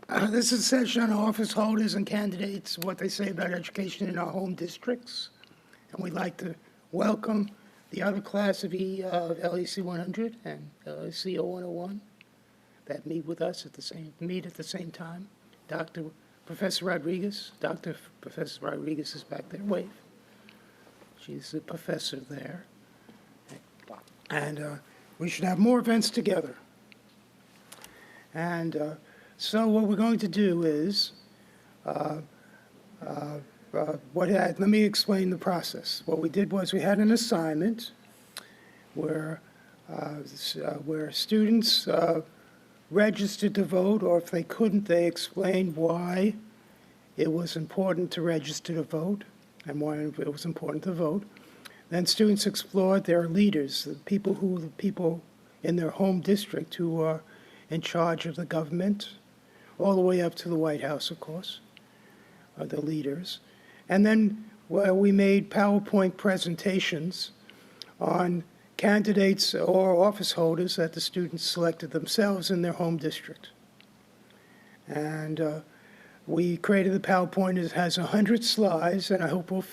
This is a session on office holders and candidates, what they say about education in our home districts. And we'd like to welcome the other class of LEC 100 and LEC 0101 that meet with us at the same time. Professor Rodriguez is back there. Wave. She's the professor there. And we should have more events together. And so what we're going to do is, let me explain the process. What we did was we had an assignment where students registered to vote, or if they couldn't, they explained why it was important to register to vote and why it was important to vote. Then students explored their leaders, the people in their home district who are in charge of the government, all the way up to the White House, of course, the leaders. And then we made PowerPoint presentations on candidates or office holders that the students selected themselves in their home district. And we created the PowerPoint. It has 100 slides, and I hope we'll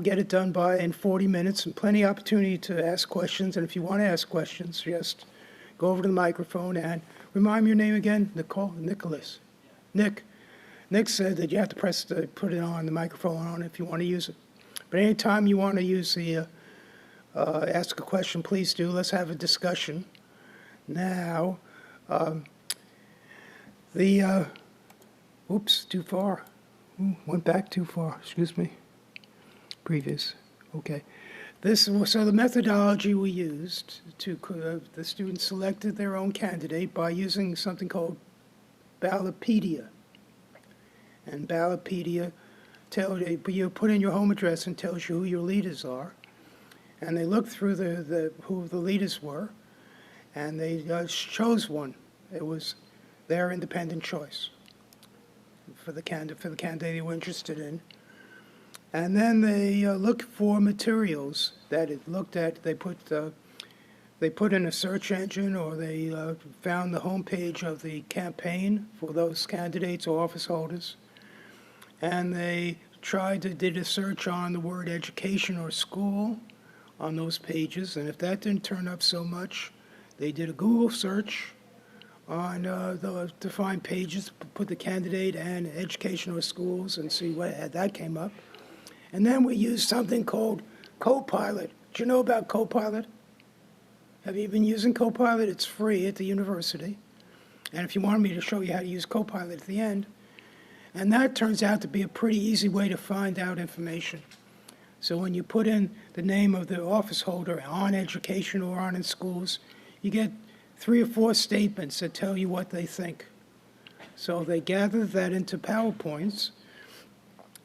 get it done in 40 minutes, and plenty of opportunity to ask questions. And if you want to ask questions, just go over to the microphone and remind me your name again. Nicholas. Nick said that you have to put it on, the microphone on, if you want to use it. But anytime you want to use ask a question, please do. Let's have a discussion. Now, oops, too far. Went back too far, excuse me. Previous, okay. So the methodology we used the students selected their own candidate by using something called BALLOTPEDIA. And BALLOTPEDIA you put in your home address and tells you who your leaders are. And they looked through who the leaders were, and they chose one. It was their independent choice for the candidate they were interested in. And then they looked for materials that it looked at. They put in a search engine, or they found the homepage of the campaign for those candidates or office holders. And they did a search on the word education or school on those pages. And if that didn't turn up so much, they did a Google search on to find pages, put the candidate and education or schools, and see what that came up. And then we used something called CoPilot. Do you know about CoPilot? Have you been using CoPilot? It's free at the university. And if you want me to show you how to use CoPilot at the end. And that turns out to be a pretty easy way to find out information. So when you put in the name of the office holder on education or on in schools, you get 3 or 4 statements that tell you what they think. So they gathered that into PowerPoints.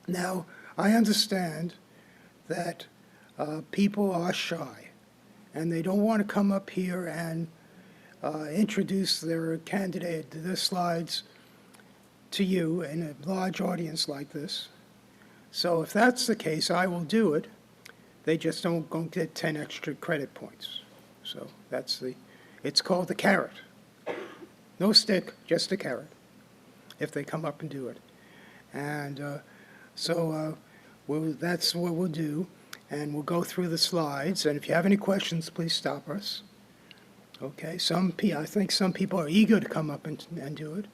Now, I understand that people are shy, and they don't want to come up here and introduce their candidate, their slides, to you in a large audience like this. So if that's the case, I will do it. They just don't get 10 extra credit points. So it's called the carrot. No stick, just a carrot, if they come up and do it. And that's what we'll do, and we'll go through the slides. And if you have any questions, please stop us. Okay, I think some people are eager to come up and do it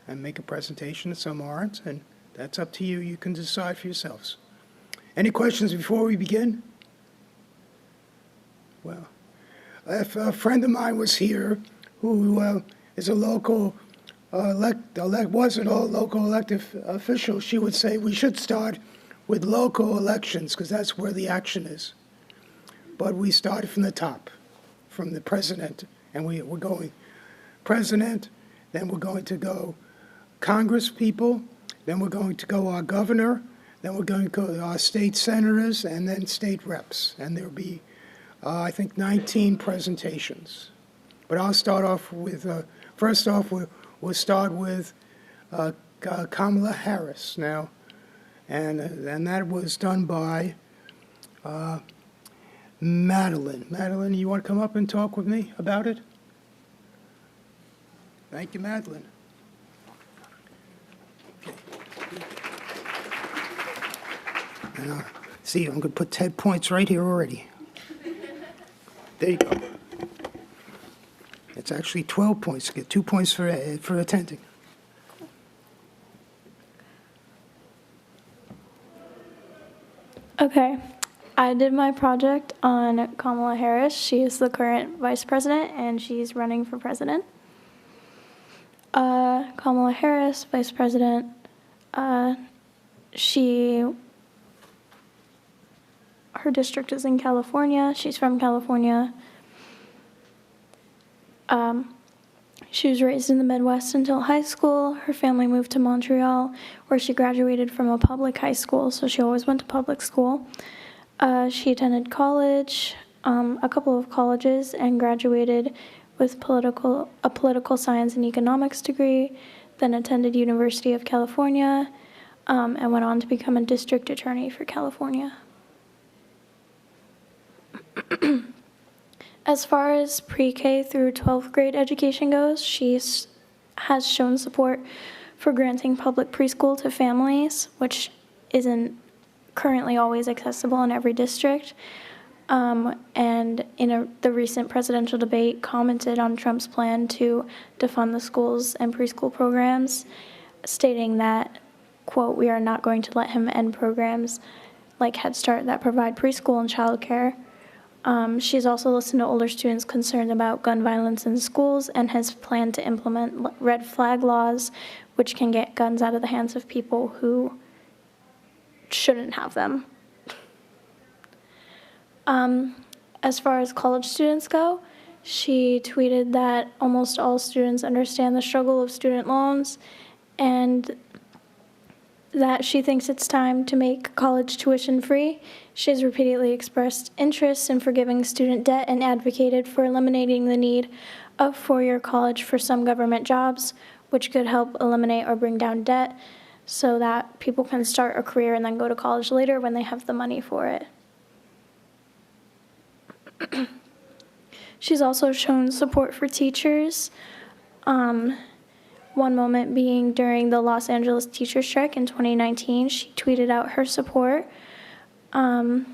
and make a presentation, and some aren't, and that's up to you. You can decide for yourselves. Any questions before we begin? Well, if a friend of mine was here who is a local wasn't a local elected official, she would say we should start with local elections, because that's where the action is. But we started from the top, from the president, and we're going president, then we're going to go Congress people, then we're going to go our governor, then we're going to go our state senators, and then state reps. And there'll be, I think, 19 presentations. But I'll start off with, first off, we'll start with Kamala Harris now. And that was done by Madeline. Madeline, you want to come up and talk with me about it? Thank you, Madeline. And see, I'm going to put 10 points right here already. There you go. It's actually 12 points. You get 2 points for attending. Okay. I did my project on Kamala Harris. She is the current vice president, and she's running for president. Kamala Harris, vice president, her district is in California. She's from California. She was raised in the Midwest until high school. Her family moved to Montreal, where she graduated from a public high school, so she always went to public school. She attended college, a couple of colleges, and graduated with a political science and economics degree, then attended University of California, and went on to become a district attorney for California. As far as pre-K through 12th grade education goes, she has shown support for granting public preschool to families, which isn't currently always accessible in every district. And in the recent presidential debate, commented on Trump's plan to defund the schools and preschool programs, stating that, quote, "We are not going to let him end programs like Head Start that provide preschool and childcare." She's also listened to older students concerned about gun violence in schools and has planned to implement red flag laws, which can get guns out of the hands of people who shouldn't have them. As far as college students go, she tweeted that almost all students understand the struggle of student loans and that she thinks it's time to make college tuition free. She has repeatedly expressed interest in forgiving student debt and advocated for eliminating the need of four-year college for some government jobs, which could help eliminate or bring down debt so that people can start a career and then go to college later when they have the money for it. She's also shown support for teachers. One moment being during the Los Angeles teacher strike in 2019, she tweeted out her support and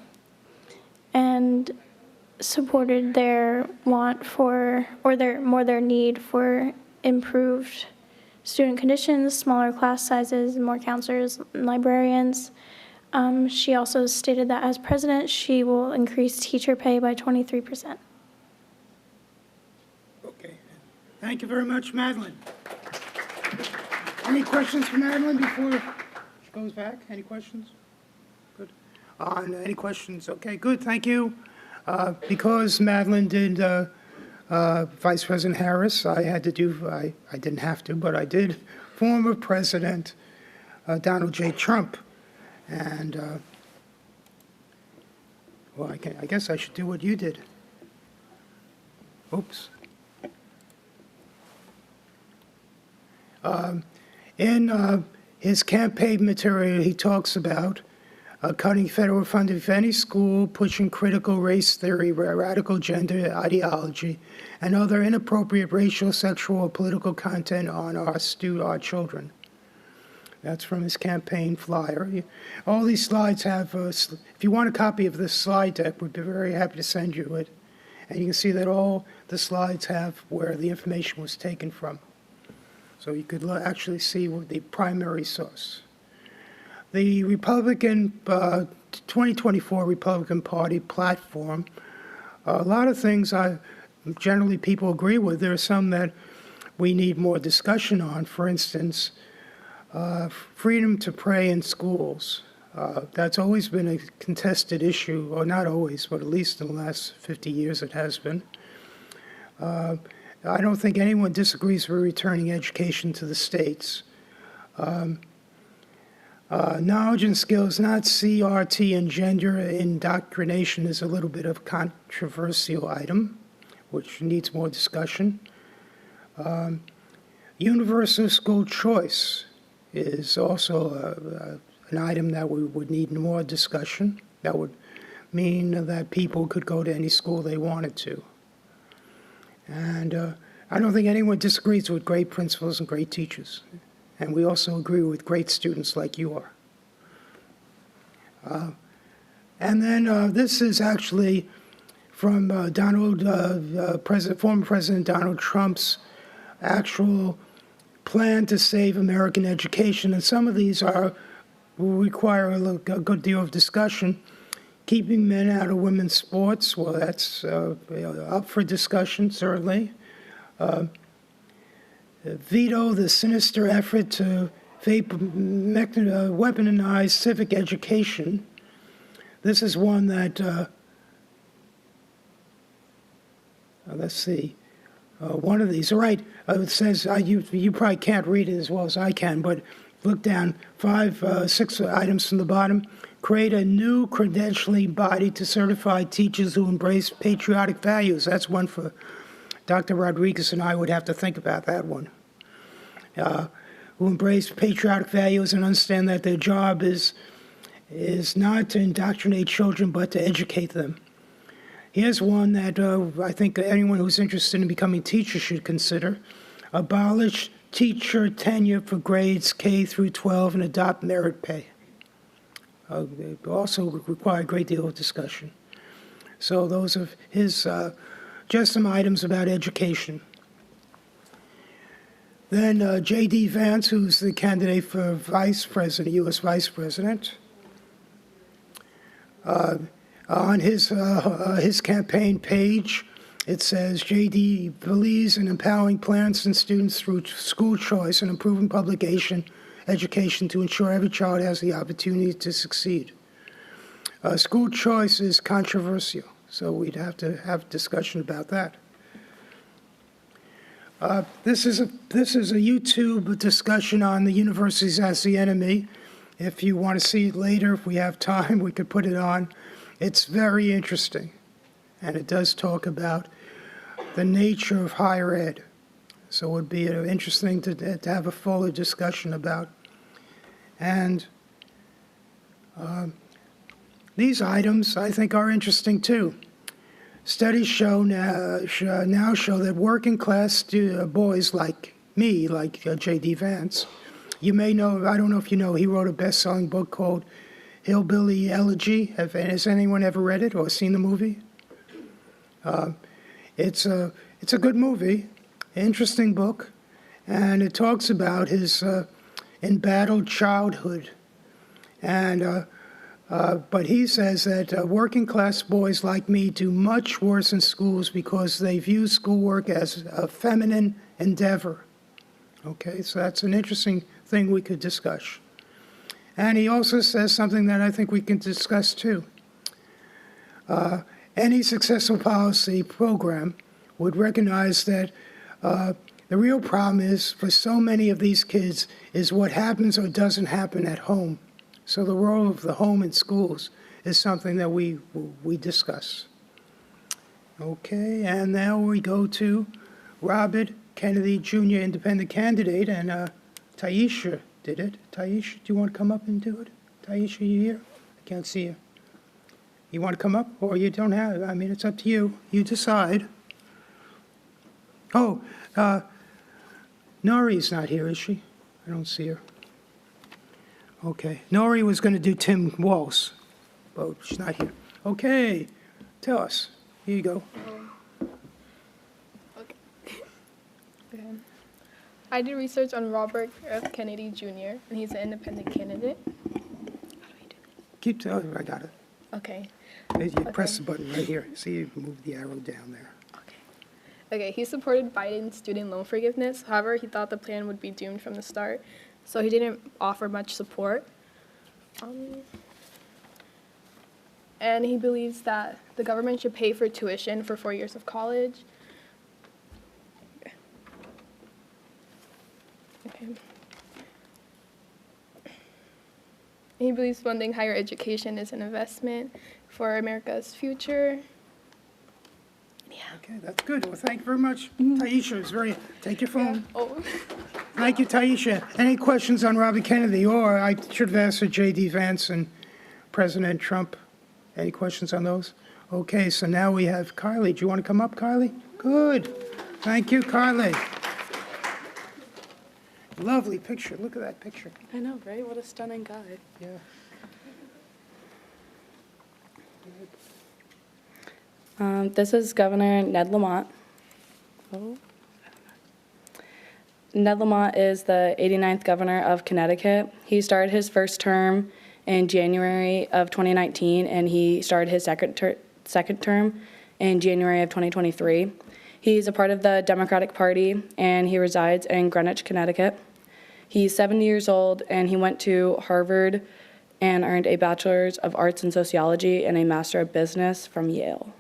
supported their want for, or their need for improved student conditions, smaller class sizes, more counselors and librarians. She also stated that as president, she will increase teacher pay by 23%. Okay. Thank you very much, Madeline. Any questions for Madeline before she goes back? Any questions? Good. Any questions? Okay, good, thank you. Because Madeline did Vice President Harris, I didn't have to, but I did former President Donald J. Trump. And, well, I guess I should do what you did. Oops. In his campaign material, he talks about cutting federal funding for any school, pushing critical race theory, radical gender ideology, and other inappropriate racial, sexual, or political content on our children. That's from his campaign flyer. All these slides have, if you want a copy of this slide deck, we'd be very happy to send you it. And you can see that all the slides have where the information was taken from. So you could actually see the primary source. The Republican, 2024 Republican Party platform, a lot of things generally people agree with. There are some that we need more discussion on. For instance, freedom to pray in schools. That's always been a contested issue, or not always, but at least in the last 50 years it has been. I don't think anyone disagrees with returning education to the states. Knowledge and skills, not CRT, and gender indoctrination is a little bit of a controversial item, which needs more discussion. Universal school choice is also an item that we would need more discussion. That would mean that people could go to any school they wanted to. And I don't think anyone disagrees with great principals and great teachers. And we also agree with great students like you And then this is actually from former President Donald Trump's actual plan to save American education. And some of these will require a good deal of discussion. Keeping men out of women's sports, well, that's up for discussion, certainly. Veto the sinister effort to weaponize civic education. This is one that, let's see, one of these. All right, it says, you probably can't read it as well as I can, but look down, 6 items from the bottom. Create a new credentialing body to certify teachers who embrace patriotic values. That's one for Dr. Rodriguez, and I would have to think about that one. Who embrace patriotic values and understand that their job is not to indoctrinate children, but to educate them. Here's one that I think anyone who's interested in becoming a teacher should consider. Abolish teacher tenure for grades K through 12 and adopt merit pay. They also require a great deal of discussion. So those are his, just some items about education. Then J.D. Vance, who's the candidate for vice president, U.S. vice president, on his campaign page, it says, J.D. believes in empowering parents and students through school choice and improving public education to ensure every child has the opportunity to succeed. School choice is controversial, so we'd have to have discussion about that. This is a YouTube discussion on the universities as the enemy. If you want to see it later, if we have time, we could put it on. It's very interesting, and it does talk about the nature of higher ed. So it would be interesting to have a fuller discussion about. And these items, I think, are interesting too. Studies now show that working class boys like me, like J.D. Vance, you may know, I don't know if you know, he wrote a best-selling book called Hillbilly Elegy. Has anyone ever read it or seen the movie? It's a good movie, interesting book, and it talks about his embattled childhood. And but he says that working class boys like me do much worse in schools because they view schoolwork as a feminine endeavor. Okay, so that's an interesting thing we could discuss. And he also says something that I think we can discuss too. Any successful policy program would recognize that the real problem is, for so many of these kids, is what happens or doesn't happen at home. So the role of the home in schools is something that we discuss. Okay, and now we go to Robert Kennedy Jr., independent candidate, and Taisha did it. Taisha, do you want to come up and do it? Taisha, you here? I can't see you. You want to come up, or you don't have? I mean, it's up to you. You decide. Oh, Nori's not here, is she? I don't see her. Okay. Nori was going to do Tim Walsh, but she's not here. Okay. Tell us. Here you go. Okay. I did research on Robert F. Kennedy Jr., and he's an independent candidate. How do I do this? Keep telling. I got it. Okay. You press the button right here. See, you move the arrow down there. Okay, he supported Biden's student loan forgiveness. However, he thought the plan would be doomed from the start, so he didn't offer much support. And he believes that the government should pay for tuition for 4 years of college. Okay. He believes funding higher education is an investment for America's future. Okay, that's good. Well, thank you very much, Taisha. It's very. Take your phone. Yeah. Oh. Thank you, Taisha. Any questions on Robert Kennedy? Or I should have asked for J.D. Vance and President Trump. Any questions on those? Okay, so now we have Kylie. Do you want to come up, Kylie? Good. Thank you, Kylie. Lovely picture. Look at that picture. I know, right? What a stunning guy. Yeah. This is Governor Ned Lamont. Oh. Ned Lamont is the 89th governor of Connecticut. He started his first term in January of 2019, and he started his second term in January of 2023. He's a part of the Democratic Party, and he resides in Greenwich, Connecticut. He's 70 years old, and he went to Harvard and earned a Bachelor's of Arts in Sociology and a Master of Business from Yale.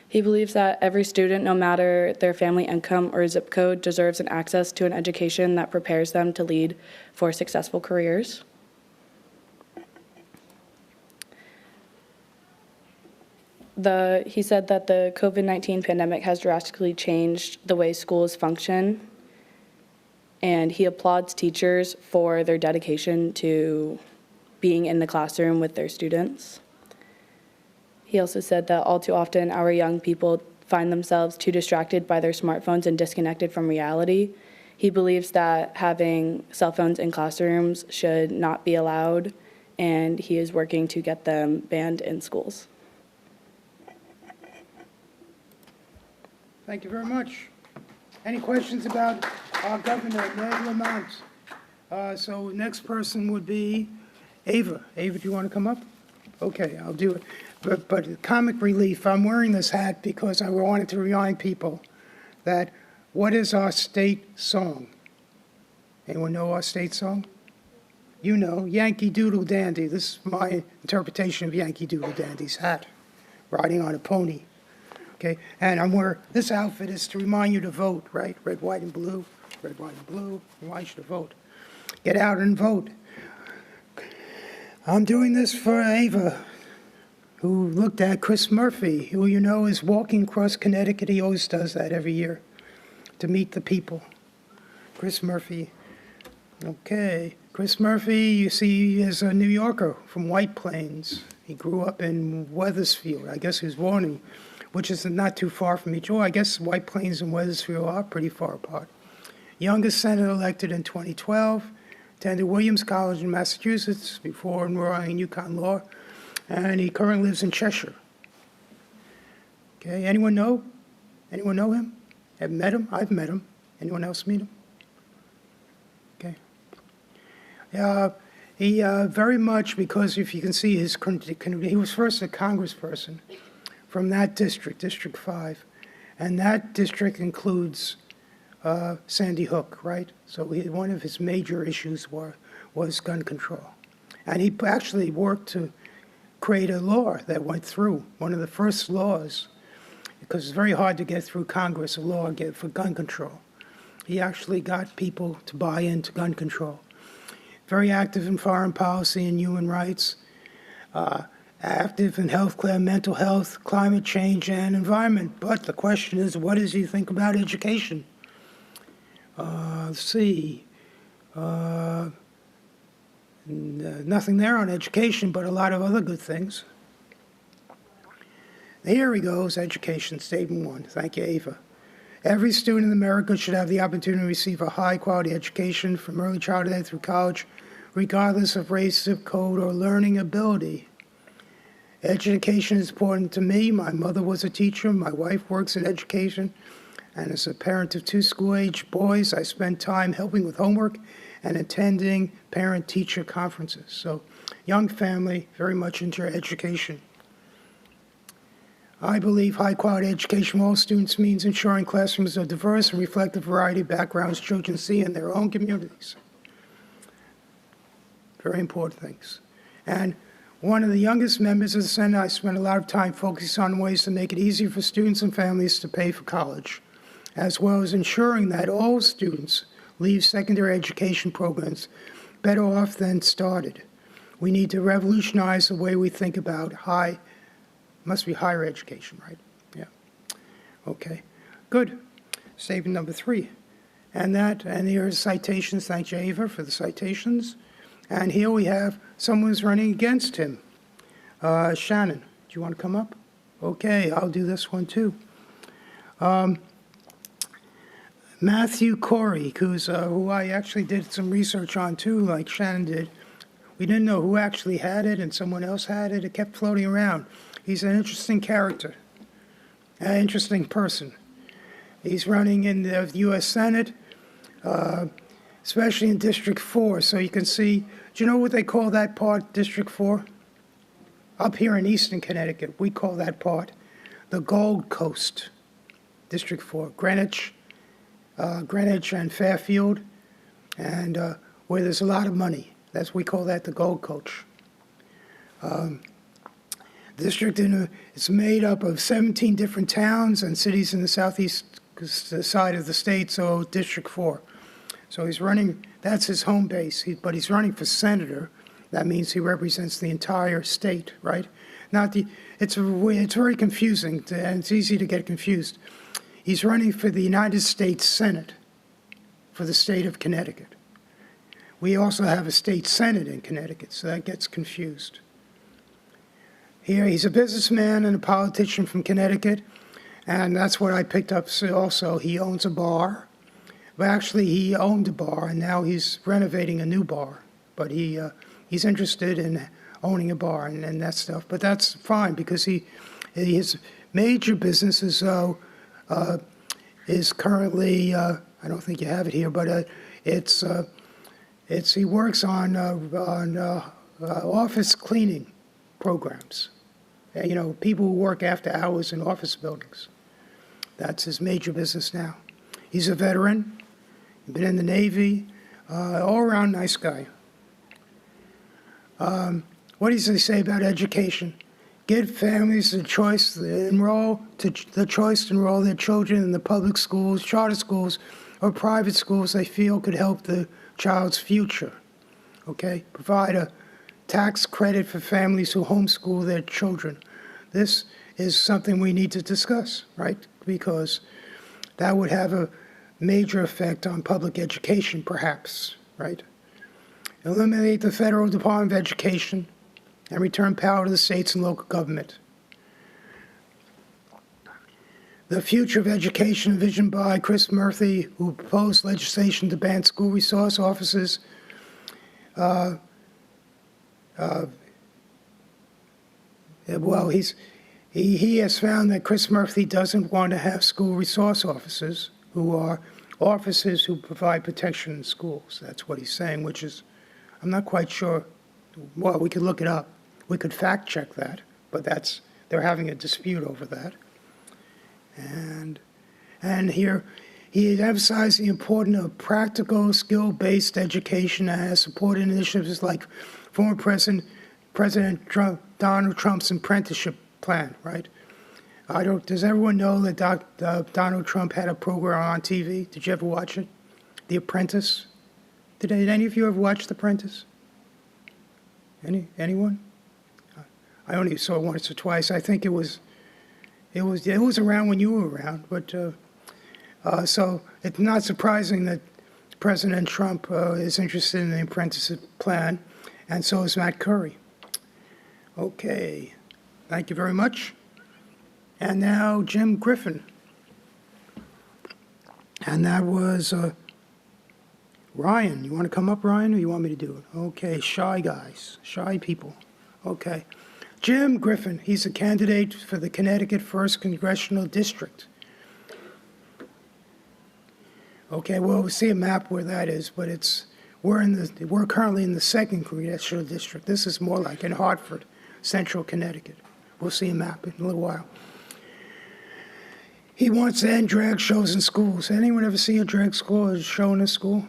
He believes that every student, no matter their family income or zip code, deserves an access to an education that prepares them to lead for successful careers. He said that the COVID-19 pandemic has drastically changed the way schools function, and he applauds teachers for their dedication to being in the classroom with their students. He also said that all too often our young people find themselves too distracted by their smartphones and disconnected from reality. He believes that having cell phones in classrooms should not be allowed, and he is working to get them banned in schools. Thank you very much. Any questions about our Governor, Ned Lamont? So next person would be Ava. Ava, do you want to come up? Okay, I'll do it. But comic relief, I'm wearing this hat because I wanted to remind people that what is our state song? Anyone know our state song? You know, Yankee Doodle Dandy. This is my interpretation of Yankee Doodle Dandy's hat, riding on a pony. Okay, and I'm wearing, this outfit is to remind you to vote, right? Red, white, and blue. Red, white, and blue. Reminds you to vote. Get out and vote. I'm doing this for Ava, who looked at Chris Murphy, who you know is walking across Connecticut. He always does that every year to meet the people. Chris Murphy. Okay. Chris Murphy, you see, is a New Yorker from White Plains. He grew up in Wethersfield. I guess he was born in, which is not too far from each other. I guess White Plains and Wethersfield are pretty far apart. Youngest senator elected in 2012. Attended Williams College in Massachusetts before enrolling in UConn Law. And he currently lives in Cheshire. Okay, anyone know? Anyone know him? Have met him? I've met him. Anyone else meet him? Okay. He very much, because if you can see his, he was first a congressperson from that district, District 5. And that district includes Sandy Hook, right? So one of his major issues was gun control. And he actually worked to create a law that went through, one of the first laws, because it's very hard to get through Congress, a law for gun control. He actually got people to buy into gun control. Very active in foreign policy and human rights, active in healthcare, mental health, climate change, and environment. But the question is, what does he think about education? Let's see. Nothing there on education, but a lot of other good things. Here he goes, education, statement 1. Thank you, Ava. Every student in America should have the opportunity to receive a high-quality education from early childhood through college, regardless of race, zip code, or learning ability. Education is important to me. My mother was a teacher. My wife works in education. And as a parent of 2 school-age boys, I spend time helping with homework and attending parent-teacher conferences. So, young family, very much into education. I believe high-quality education for all students means ensuring classrooms are diverse and reflect the variety of backgrounds children see in their own communities. Very important things. And one of the youngest members of the Senate, I spent a lot of time focusing on ways to make it easier for students and families to pay for college, as well as ensuring that all students leave secondary education programs better off than started. We need to revolutionize the way we think about must be higher education, right? Yeah. Okay, good. Statement number 3. And here are citations. Thank you, Ava, for the citations. And here we have someone who's running against him. Shannon, do you want to come up? Okay, I'll do this one too. Matthew Corey, who I actually did some research on too, like Shannon did. We didn't know who actually had it, and someone else had it. It kept floating around. He's an interesting character, an interesting person. He's running in the U.S. Senate, especially in District 4. So you can see, do you know what they call that part, District 4? Up here in eastern Connecticut, we call that part the Gold Coast, District 4. Greenwich and Fairfield, and where there's a lot of money. We call that the Gold Coast. District it's made up of 17 different towns and cities in the southeast side of the state, so District 4. So he's running, that's his home base, but he's running for senator. That means he represents the entire state, right? It's very confusing, and it's easy to get confused. He's running for the United States Senate for the state of Connecticut. We also have a state senate in Connecticut, so that gets confused. Here, he's a businessman and a politician from Connecticut, and that's what I picked up also. He owns a bar. But actually, he owned a bar, and now he's renovating a new bar. But he's interested in owning a bar and that stuff. But that's fine, because his major business is currently, I don't think you have it here, but he works on office cleaning programs. People who work after hours in office buildings. That's his major business now. He's a veteran, been in the Navy, all-around nice guy. What does he say about education? Give families the choice to enroll their children in the public schools, charter schools, or private schools they feel could help the child's future. Okay? Provide a tax credit for families who homeschool their children. This is something we need to discuss, right? Because that would have a major effect on public education, perhaps, right? Eliminate the Federal Department of Education and return power to the states and local government. The future of education envisioned by Chris Murphy, who proposed legislation to ban school resource officers, he has found that Chris Murphy doesn't want to have school resource officers who are officers who provide protection in schools. That's what he's saying, which is, I'm not quite sure. Well, we could look it up. We could fact check that, but they're having a dispute over that. And here, he emphasized the importance of practical, skill-based education and has supported initiatives like former President Donald Trump's apprenticeship plan, right? Does everyone know that Donald Trump had a program on TV? Did you ever watch it? The Apprentice? Did any of you ever watch The Apprentice? Anyone? I only saw it once or twice. I think it was around when you were around, but so it's not surprising that President Trump is interested in the apprenticeship plan, and so is Matt Curry. Okay, thank you very much. And now Jim Griffin. And that was Ryan. You want to come up, Ryan, or you want me to do it? Okay, shy guys, shy people. Okay. Jim Griffin, he's a candidate for the Connecticut 1st Congressional District. Okay, well, we'll see a map where that is, but we're currently in the 2nd Congressional District. This is more like in Hartford, central Connecticut. We'll see a map in a little while. He wants to end drag shows in schools. Anyone ever see a drag show in a school?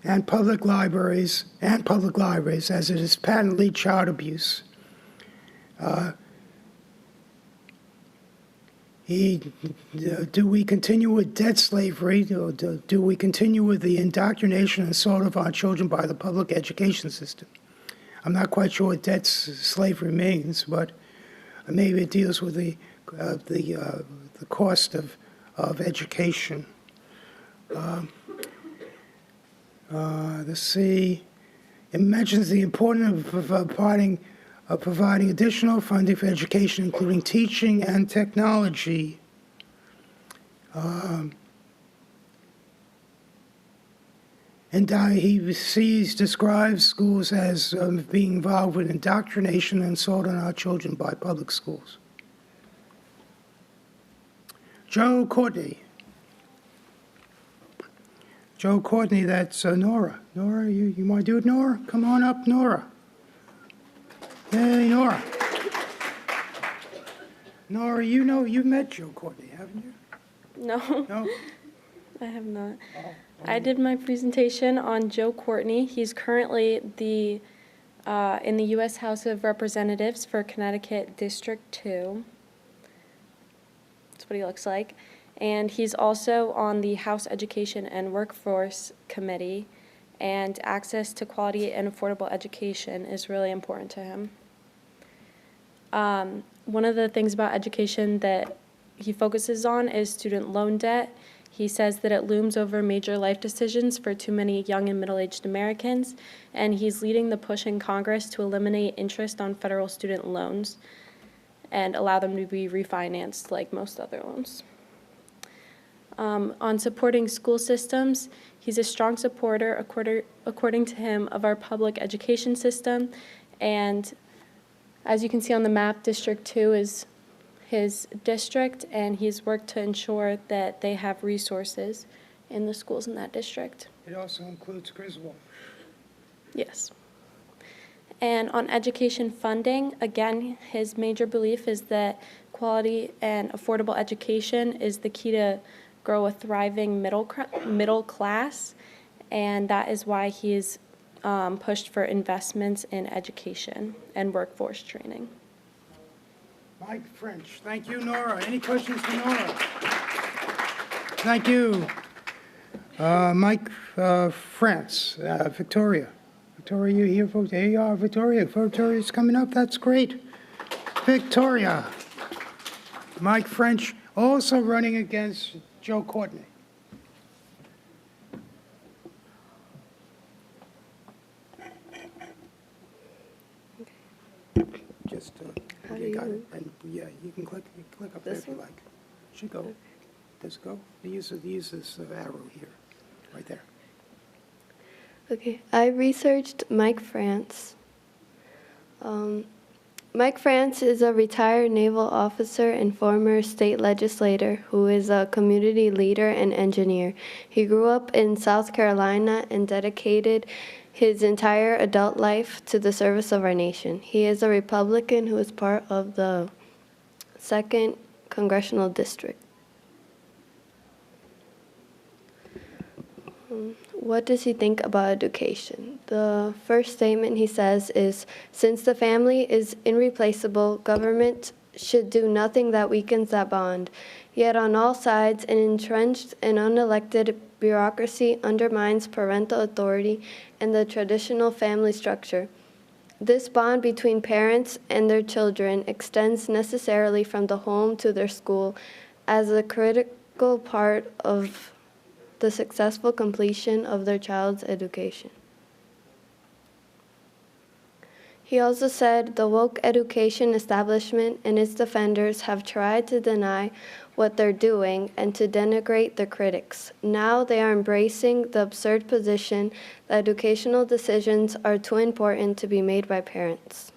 And public libraries, as it is patently child abuse. Do we continue with debt slavery? Or do we continue with the indoctrination and assault of our children by the public education system? I'm not quite sure what debt slavery means, but maybe it deals with the cost of education. Let's see. It mentions the importance of providing additional funding for education, including teaching and technology. And describes schools as being involved with indoctrination and assault on our children by public schools. Joe Courtney. Joe Courtney, that's Nora. Nora, you want to do it, Nora? Come on up, Nora. Hey, Nora. Nora, you've met Joe Courtney, haven't you? No, No? I have not. Oh, I did my presentation on Joe Courtney. He's currently in the U.S. House of Representatives for Connecticut District 2. That's what he looks like. And he's also on the House Education and Workforce Committee, and access to quality and affordable education is really important to him. One of the things about education that he focuses on is student loan debt. He says that it looms over major life decisions for too many young and middle-aged Americans, and he's leading the push in Congress to eliminate interest on federal student loans and allow them to be refinanced like most other loans. On supporting school systems, he's a strong supporter, according to him, of our public education system, and as you can see on the map, District 2 is his district, and he's worked to ensure that they have resources in the schools in that district. It also includes Griswold. Yes. And on education funding, again, his major belief is that quality and affordable education is the key to grow a thriving middle class, and that is why he's pushed for investments in education and workforce training. Mike French. Thank you, Nora. Any questions for Nora? Thank you. Mike France, Victoria. Victoria, you here, folks? There you are, Victoria. Victoria's coming up. That's great. Victoria. Mike French, also running against Joe Courtney. Just, you got it. And yeah, you can click up there if you like. Should go. Does it go? Use this arrow here, right there. Okay, I researched Mike France. Mike France is a retired naval officer and former state legislator who is a community leader and engineer. He grew up in South Carolina and dedicated his entire adult life to the service of our nation. He is a Republican who is part of the 2nd Congressional District. What does he think about education? The first statement he says is, since the family is irreplaceable, government should do nothing that weakens that bond. Yet on all sides, an entrenched and unelected bureaucracy undermines parental authority and the traditional family structure. This bond between parents and their children extends necessarily from the home to their school as a critical part of the successful completion of their child's education. He also said the woke education establishment and its defenders have tried to deny what they're doing and to denigrate their critics. Now they are embracing the absurd position that educational decisions are too important to be made by parents.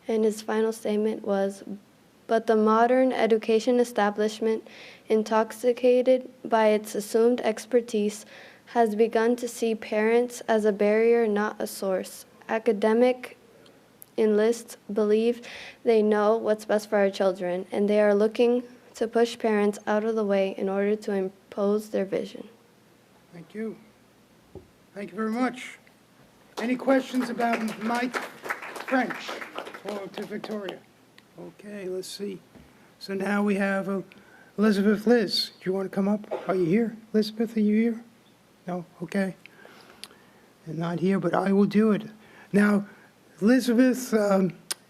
And his final statement was, but the modern education establishment, intoxicated by its assumed expertise, has begun to see parents as a barrier, not a source. Academic enlists believe they know what's best for our children, and they are looking to push parents out of the way in order to impose their vision. Thank you. Thank you very much. Any questions about Mike French or to Victoria? Okay, let's see. So now we have Elizabeth Liz. Do you want to come up? Are you here? Elizabeth, are you here? No? Okay. And not here, but I will do it. Now, Elizabeth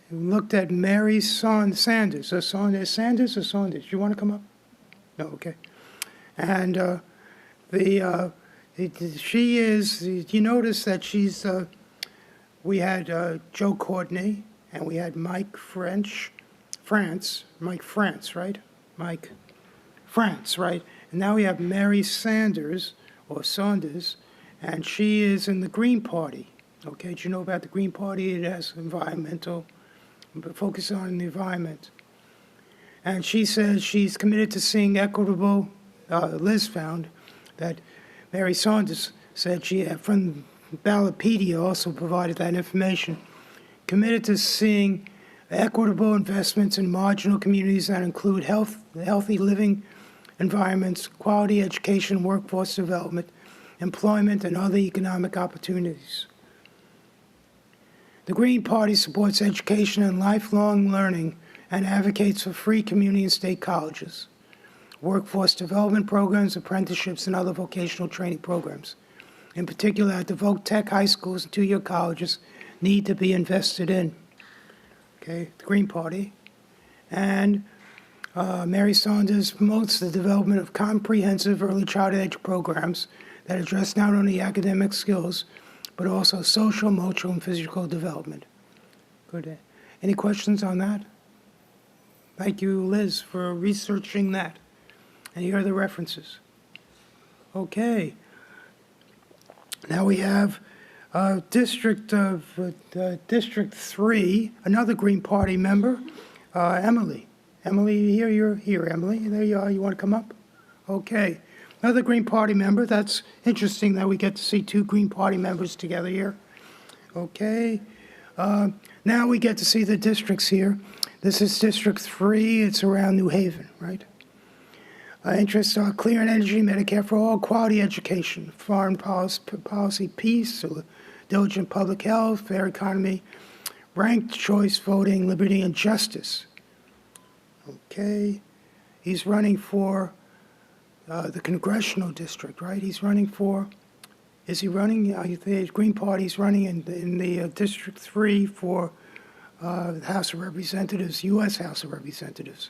looked at Mary Sanders. Sanders or Saunders? Do you want to come up? No? Okay. And she is, you notice that she's, we had Joe Courtney and we had Mike France, right? Mike France, right? And now we have Mary Sanders, or Saunders, and she is in the Green Party. Okay, do you know about the Green Party? It has environmental, focus on the environment. And she says she's committed to seeing equitable, Liz found that Mary Saunders said she, from Ballotpedia also provided that information, committed to seeing equitable investments in marginal communities that include healthy living environments, quality education, workforce development, employment, and other economic opportunities. The Green Party supports education and lifelong learning and advocates for free community and state colleges, workforce development programs, apprenticeships, and other vocational training programs. In particular, at the Voc Tech high schools and two-year colleges need to be invested in. Okay, the Green Party. And Mary Saunders promotes the development of comprehensive early childhood ed programs that address not only academic skills, but also social, emotional, and physical development. Good. Any questions on that? Thank you, Liz, for researching that. And here are the references. Okay. Now we have District 3, another Green Party member, Emily. Emily, here, you're here, Emily. There you are. You want to come up? Okay. Another Green Party member. That's interesting that we get to see two Green Party members together here. Okay. Now we get to see the districts here. This is District 3. It's around New Haven, right? Interests are clear energy, Medicare for all, quality education, foreign policy, peace, diligent public health, fair economy, ranked choice voting, liberty, and justice. Okay. He's running for the congressional district, right? He's running for, is he running? The Green Party's running in the District 3 for the House of Representatives, U.S. House of Representatives.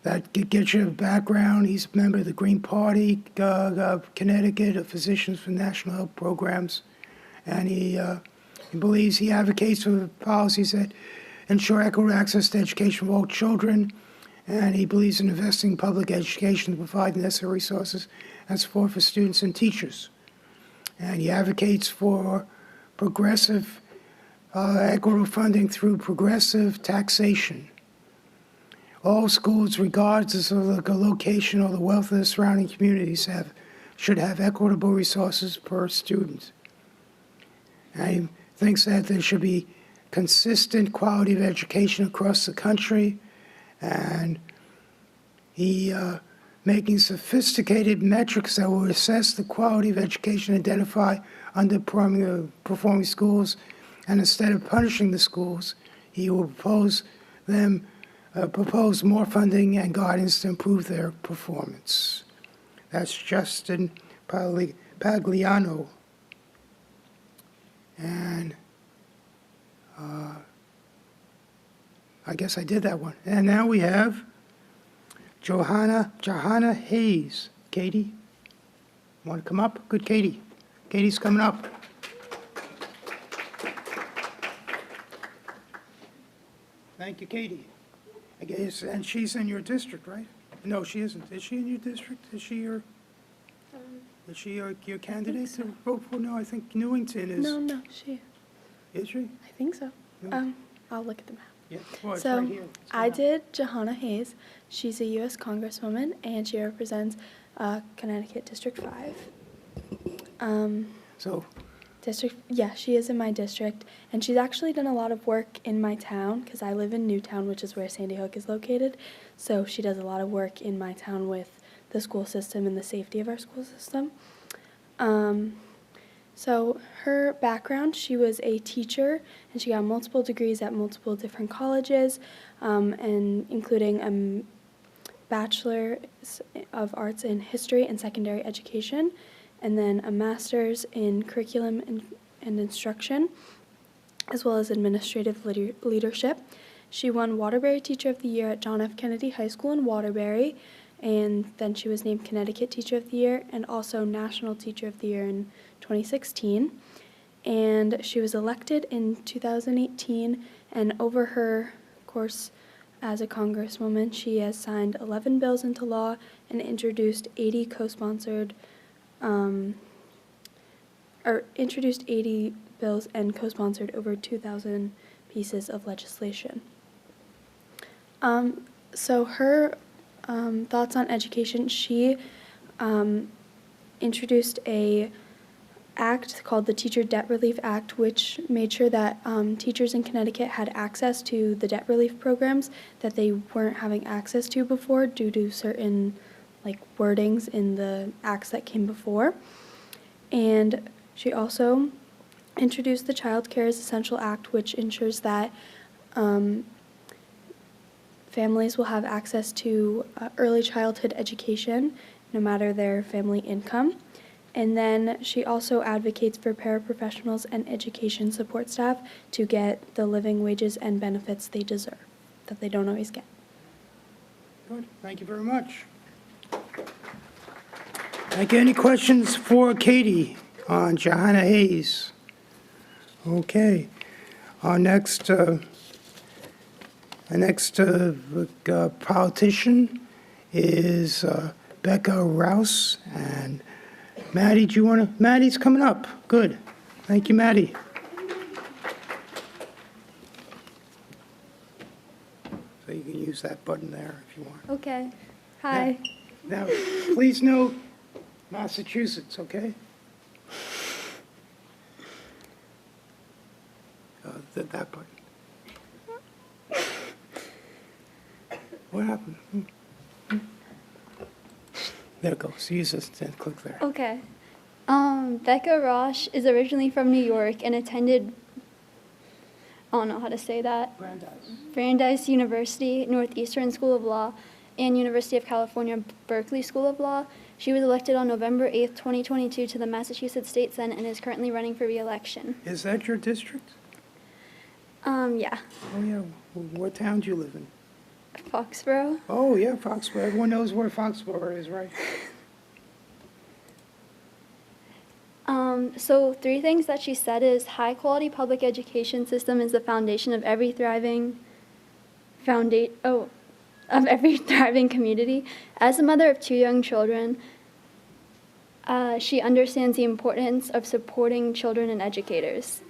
That gives you a background. He's a member of the Green Party, Connecticut, of Physicians for National Health Programs. And he believes, he advocates for policies that ensure equitable access to education for all children. And he believes in investing in public education to provide the necessary resources and support for students and teachers. And he advocates for progressive equitable funding through progressive taxation. All schools, regardless of the location or the wealth of the surrounding communities, should have equitable resources per student. And he thinks that there should be consistent quality of education across the country, and he making sophisticated metrics that will assess the quality of education, identify underperforming schools, and instead of punishing the schools, he will propose more funding and guidance to improve their performance. That's Justin Pagliano. And I guess I did that one. And now we have Johanna Hayes. Katie, want to come up? Good, Katie. Katie's coming up. Thank you, Katie. I guess, and she's in your district, right? No, she isn't. Is she in your district? Is she your candidate to vote for? No, I think Newington is. No, she. Is she? I think so. No. I'll look at the map. Yeah, well, it's So right here. It's I coming up. did Johanna Hayes. She's a U.S. Congresswoman, and she represents Connecticut District 5. She is in my district, and she's actually done a lot of work in my town because I live in Newtown, which is where Sandy Hook is located. So she does a lot of work in my town with the school system and the safety of our school system. So her background, she was a teacher, and she got multiple degrees at multiple different colleges, and including a Bachelor of Arts in History and Secondary Education, and then a master's in curriculum and instruction, as well as administrative leadership. She won Waterbury Teacher of the Year at John F. Kennedy High School in Waterbury, and then she was named Connecticut Teacher of the Year and also National Teacher of the Year in 2016. And she was elected in 2018, and over her course as a congresswoman, she has signed 11 bills into law and introduced 80 introduced 80 bills and co-sponsored over 2,000 pieces of legislation. So her thoughts on education, she introduced a act called the Teacher Debt Relief Act, which made sure that teachers in Connecticut had access to the debt relief programs that they weren't having access to before due to certain wordings in the acts that came before. And she also introduced the Child Care is Essential Act, which ensures that families will have access to early childhood education no matter their family income. And then she also advocates for paraprofessionals and education support staff to get the living wages and benefits they deserve, that they don't always get. Good, thank you very much. Thank you. Any questions for Katie on Johanna Hayes? Okay. Our next politician is Becca Rouse. And Maddie, Maddie's coming up. Good. Thank you, Maddie. So you can use that button there if you want. Okay. Hi. Now, please note Massachusetts, okay? That button. What happened? There it goes. Use this and click there. Okay. Becca Roche is originally from New York and attended, I don't know how to say that, Brandeis University, Northeastern School of Law, and University of California, Berkeley School of Law. She was elected on November 8th, 2022 to the Massachusetts State Senate and is currently running for re-election. Is that your district? Yeah. Oh, yeah. What town do you live in? Foxborough. Oh, yeah, Foxborough. Everyone knows where Foxborough is, right? So 3 things that she said is high-quality public education system is the foundation of every thriving community. As a mother of 2 young children, she understands the importance of supporting children and educators.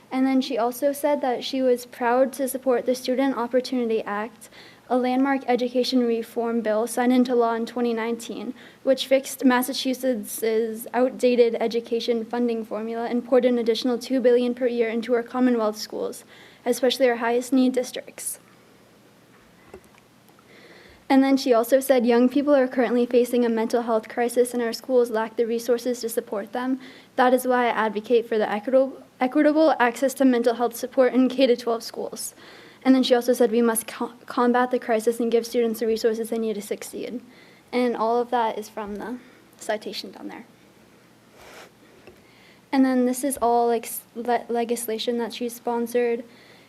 And then she also said that she was proud to support the Student Opportunity Act, a landmark education reform bill signed into law in 2019, which fixed Massachusetts' outdated education funding formula and poured an additional $2 billion per year into our Commonwealth schools, especially our highest need districts. And then she also said young people are currently facing a mental health crisis and our schools lack the resources to support them. That is why I advocate for the equitable access to mental health support in K-12 schools. And then she also said we must combat the crisis and give students the resources they need to succeed. And all of that is from the citation down there. And then this is all legislation that she sponsored.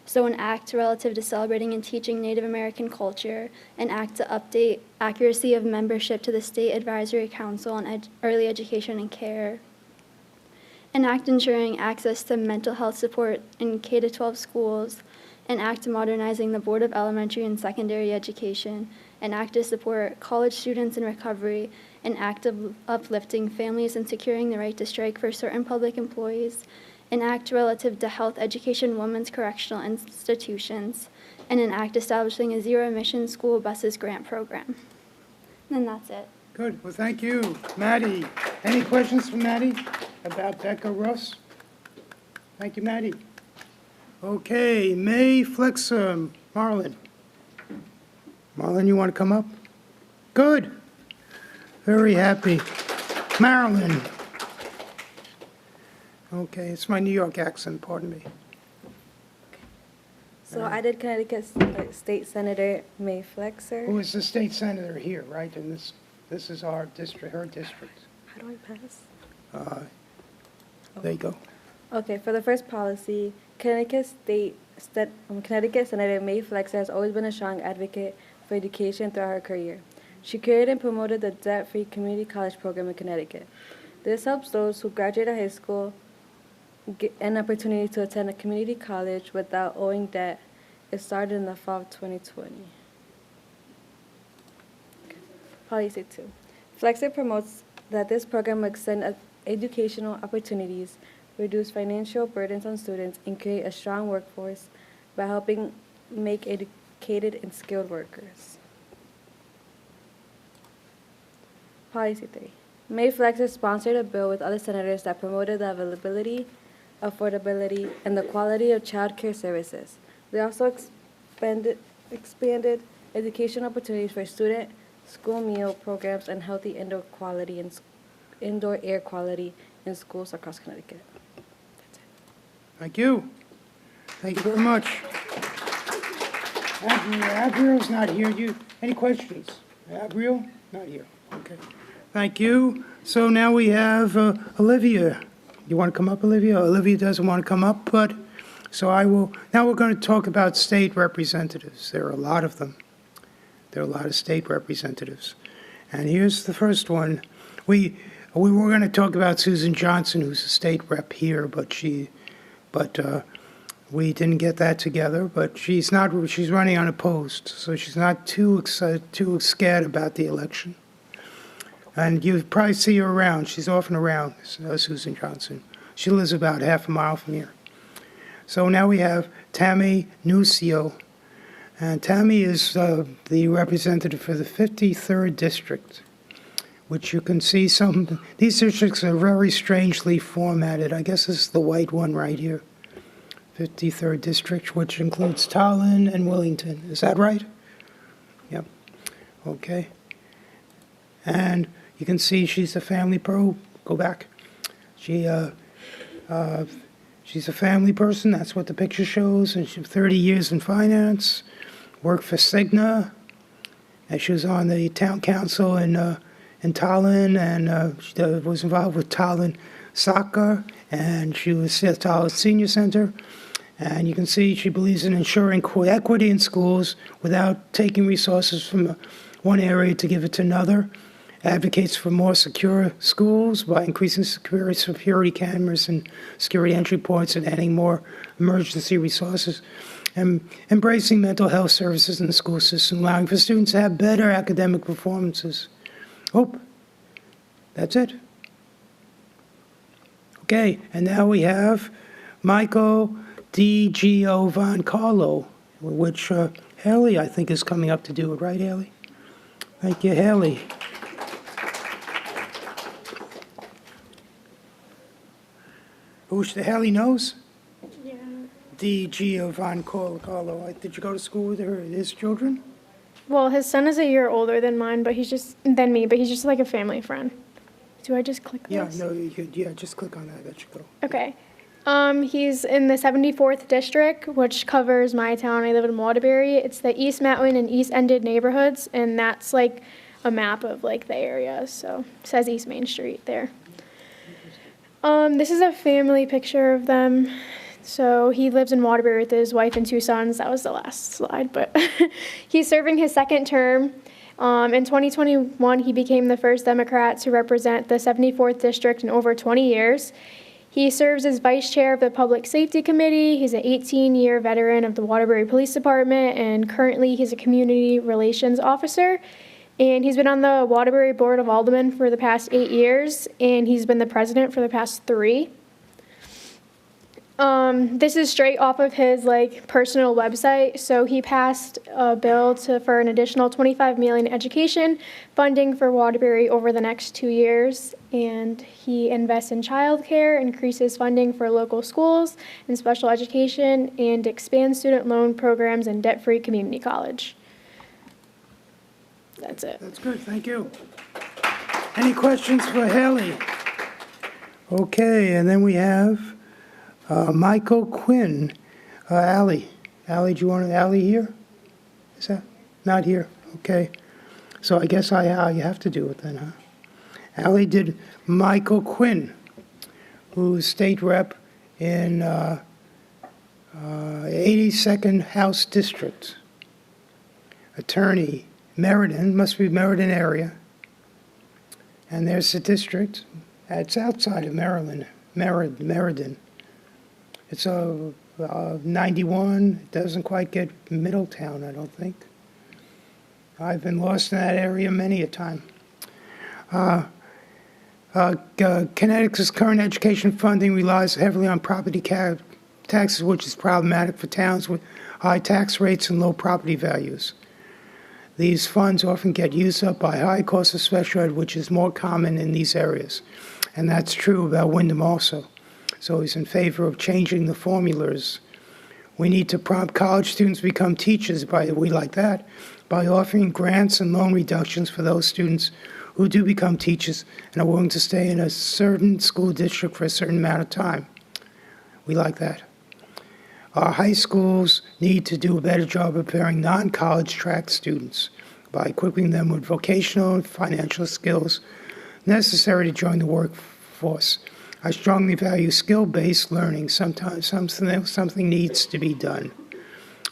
So an act relative to celebrating and teaching Native American culture, an act to update accuracy of membership to the State Advisory Council on Early Education and Care, an act ensuring access to mental health support in K-12 schools, an act modernizing the Board of Elementary and Secondary Education, an act to support college students in recovery, an act of uplifting families and securing the right to strike for certain public employees, an act relative to health education women's correctional institutions, and an act establishing a zero-emission school buses grant program. And that's it. Good. Well, thank you. Maddie, any questions for Maddie about Becca Russ? Thank you, Maddie. Okay, May Flexum, Marlon. Marlon, you want to come up? Good. Very happy. Marilyn. Okay, it's my New York accent, pardon me. So I did Connecticut State Senator May Flexer. Who is the state senator here, right? And this is our district, her district. How do I pass? There you go. Okay, for the first policy, Connecticut Senator May Flexer has always been a strong advocate for education throughout her career. She created and promoted the debt-free community college program in Connecticut. This helps those who graduate high school get an opportunity to attend a community college without owing debt It started in the fall of 2020. Policy 2. Flexit promotes that this program will extend educational opportunities, reduce financial burdens on students, and create a strong workforce by helping make educated and skilled workers. Policy 3. May Flexit sponsored a bill with other senators that promoted the availability, affordability, and the quality of child care services. They also expanded education opportunities for student school meal programs and healthy indoor air quality in schools across Connecticut. Thank you. Thank you very much. Abriel's not here. Any questions? Abriel? Not here. Okay. Thank you. So now we have Olivia. You want to come up, Olivia? Olivia doesn't want to come up, but so I will. Now we're going to talk about state representatives. There are a lot of them. There are a lot of state representatives. And here's the first one. We were going to talk about Susan Johnson, who's a state rep here, but we didn't get that together. But she's running unopposed, so she's not too scared about the election. And you probably see her around. She's often around, Susan Johnson. She lives about half a mile from here. So now we have Tammy Nucio. And Tammy is the representative for the 53rd District, which you can see these districts are very strangely formatted. I guess this is the white one right here. 53rd District, which includes Tallinn and Wellington. Is that right? Yep. Okay. And you can see she's a family pro. Go back. She's a family person. That's what the picture shows. And she's 30 years in finance. Worked for Cigna, and she was on the town council in Tallinn, and she was involved with Tallinn soccer, and she was at Tallinn Senior Center. And you can see she believes in ensuring equity in schools without taking resources from one area to give it to another. Advocates for more secure schools by increasing security cameras and security entry points and adding more emergency resources. And embracing mental health services in the school system, allowing for students to have better academic performances. Oh, that's it. Okay, and now we have Michael D. Giovancarlo, which Haley, I think, is coming up to do it, right, Haley? Thank you, Haley. Haley knows? D. Giovancarlo. Did you go to school with his children? Well, his son is a year older than mine, but he's just like a family friend. Do I just click this? Yeah, no, you could. Yeah, just click on that. That should go. Okay. He's in the 74th district, which covers my town. I live in Waterbury. It's the East Matwin and East Ended neighborhoods, and that's like a map of like the area. So it says East Main Street there. This is a family picture of them. So he lives in Waterbury with his wife and 2 sons. That was the last slide, but he's serving his 2nd term. In 2021, he became the first Democrat to represent the 74th District in over 20 years. He serves as vice chair of the Public Safety Committee. He's an 18-year veteran of the Waterbury Police Department, and currently he's a community relations officer. And he's been on the Waterbury Board of Aldermen for the past 8 years, and he's been the president for the past 3. This is straight off of his personal website. So he passed a bill for an additional $25 million education funding for Waterbury over the next 2 years, and he invests in childcare, increases funding for local schools and special education, and expands student loan programs and debt-free community college. That's it. That's good. Thank you. Any questions for Haley? Okay, and then we have Michael Quinn. Allie, do you want Allie here? Is that not here? Okay. So I guess you have to do it then, huh? Allie did Michael Quinn, who's state rep in 82nd House District. Attorney, Meriden, must be Meriden area. And there's the district. It's outside of Meriden. It's 91, it doesn't quite get Middletown, I don't think. I've been lost in that area many a time. Connecticut's current education funding relies heavily on property taxes, which is problematic for towns with high tax rates and low property values. These funds often get used up by high cost of special ed, which is more common in these areas. And that's true about Wyndham also. So he's in favor of changing the formulas. We need to prompt college students to become teachers by offering grants and loan reductions for those students who do become teachers and are willing to stay in a certain school district for a certain amount of time. We like that. Our high schools need to do a better job of preparing non-college track students by equipping them with vocational and financial skills necessary to join the workforce. I strongly value skill-based learning. Sometimes something needs to be done.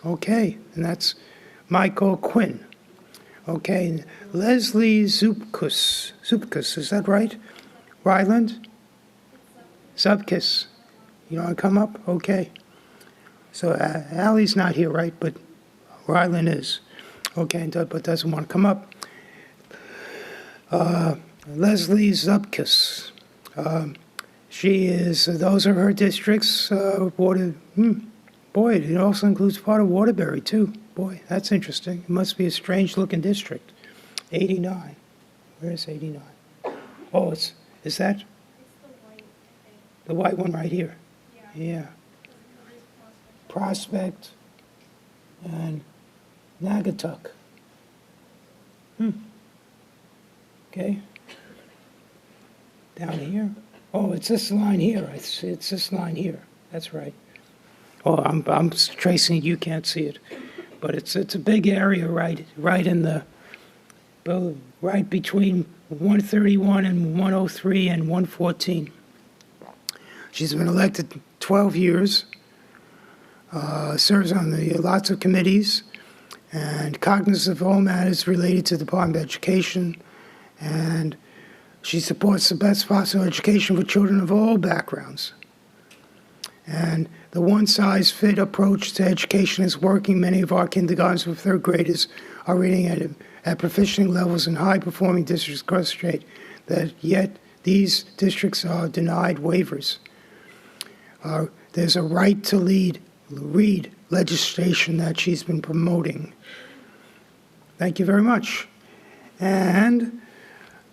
Okay, and that's Michael Quinn. Okay, Leslie Zupkus, is that right? Ryland? Zupkus. You want to come up? Okay. So Allie's not here, right? But Ryland is. Okay, but doesn't want to come up. Leslie Zupkus. She is, those are her districts. Boy, it also includes part of Waterbury, too. Boy, that's interesting. It must be a strange-looking district. 89. Where's 89? Oh, is that? It's the white, I think. The white one right here? Yeah. Prospect and Naugatuck. Okay. Down here. Oh, it's this line here. It's this line here. That's right. Oh, I'm tracing it. You can't see it, but it's a big area right in the right between 131 and 103 and 114. She's been elected 12 years. Serves on lots of committees, and cognizant of all matters related to the Department of Education, and she supports the best possible education for children of all backgrounds. And the one-size-fit approach to education is working. Many of our kindergartens with third graders are reading at proficient levels in high-performing districts across the state, that yet these districts are denied waivers. There's a right to read legislation that she's been promoting. Thank you very much. And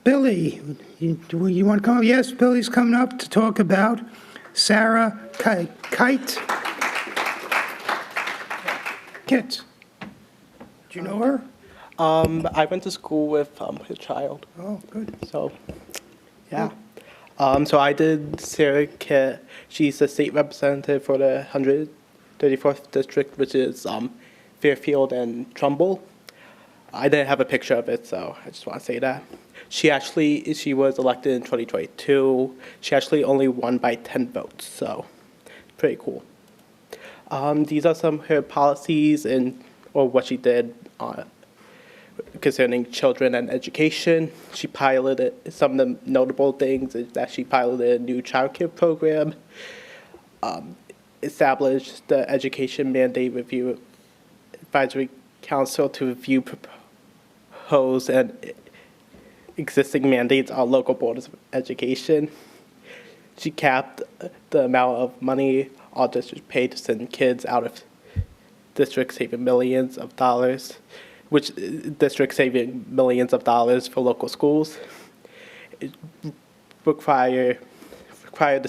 Billy, you want to come up? Yes, Billy's coming up to talk about Sarah Kite. Kit. Do you know her? I went to school with her child. Oh, good. So, yeah. So I did Sarah Kit. She's the state representative for the 134th district, which is Fairfield and Trumbull. I didn't have a picture of it, so I just want to say that. She was elected in 2022. She actually only won by 10 votes, so pretty cool. These are some of her policies or what she did concerning children and education. She piloted, some of the notable things is that she piloted a new child care program, established the Education Mandate Review Advisory Council to review proposed and existing mandates on local boards of education. She capped the amount of money all districts pay to send kids out of districts, saving millions of dollars, which districts saving millions of dollars for local schools. It require the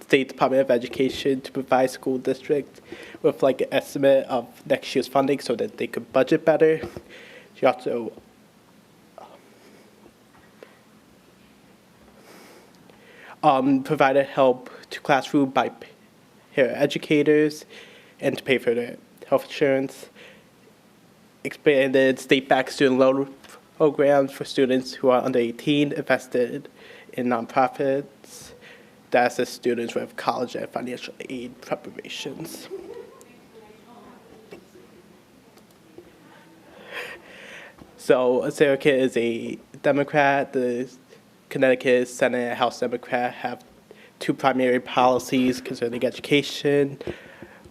State Department of Education to provide school districts with like an estimate of next year's funding so that they could budget better. She also provided help to classroom by her educators and to pay for their health insurance. Expanded state-backed student loan programs for students who are under 18, invested in nonprofits that assist students with college and financial aid preparations. So Sarah Kit is a Democrat. The Connecticut Senate and House Democrat have two primary policies concerning education.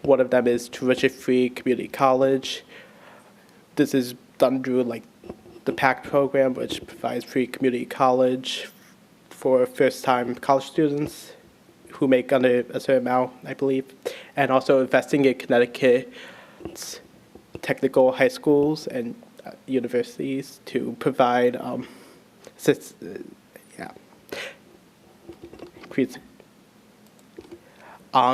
One of them is tuition-free community college. This is done through like the PACT program, which provides free community college for first-time college students who make under a certain amount, I believe, and also investing in Connecticut's technical high schools and universities to provide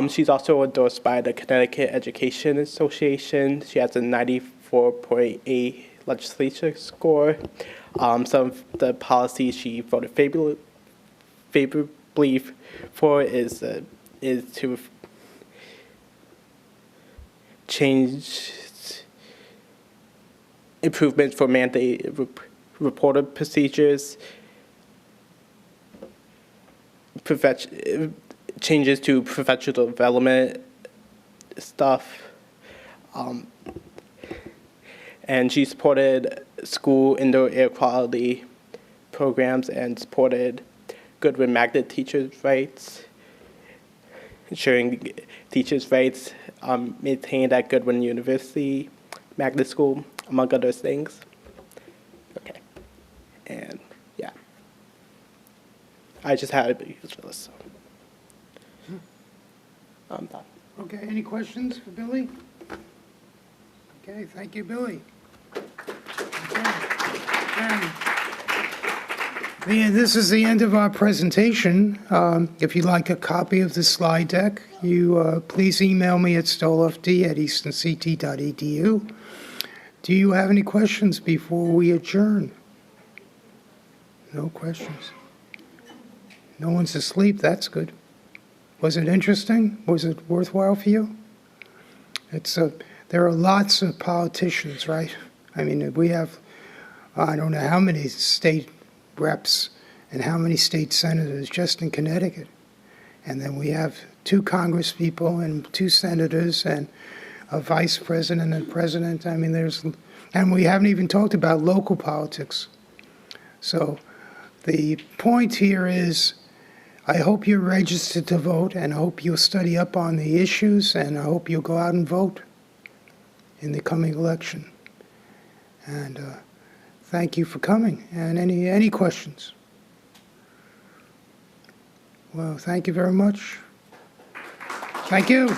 she's also endorsed by the Connecticut Education Association. She has a 94.8 legislature score. Some of the policies she voted favorably for is to change improvements for mandate reporter procedures, changes to professional development stuff, and she supported school indoor air quality programs and supported Goodwin Magnet teachers' rights, ensuring teachers' rights maintained at Goodwin University Magnet School, among other things. Okay, and yeah, I just had a big list, so I'm done. Okay, any questions for Billy? Okay, thank you, Billy. Okay. This is the end of our presentation. If you'd like a copy of the slide deck, you please email me at stoloffd@eastonct.edu. Do you have any questions before we adjourn? No questions. No one's asleep, that's good. Was it interesting? Was it worthwhile for you? There are lots of politicians, right? I mean, we have, I don't know how many state reps and how many state senators just in Connecticut. And then we have 2 congresspeople and 2 senators and a vice president and president. I mean, and we haven't even talked about local politics. So the point here is, I hope you're registered to vote, and I hope you'll study up on the issues, and I hope you'll go out and vote in the coming election. And thank you for coming. And any questions? Well, thank you very much. Thank you.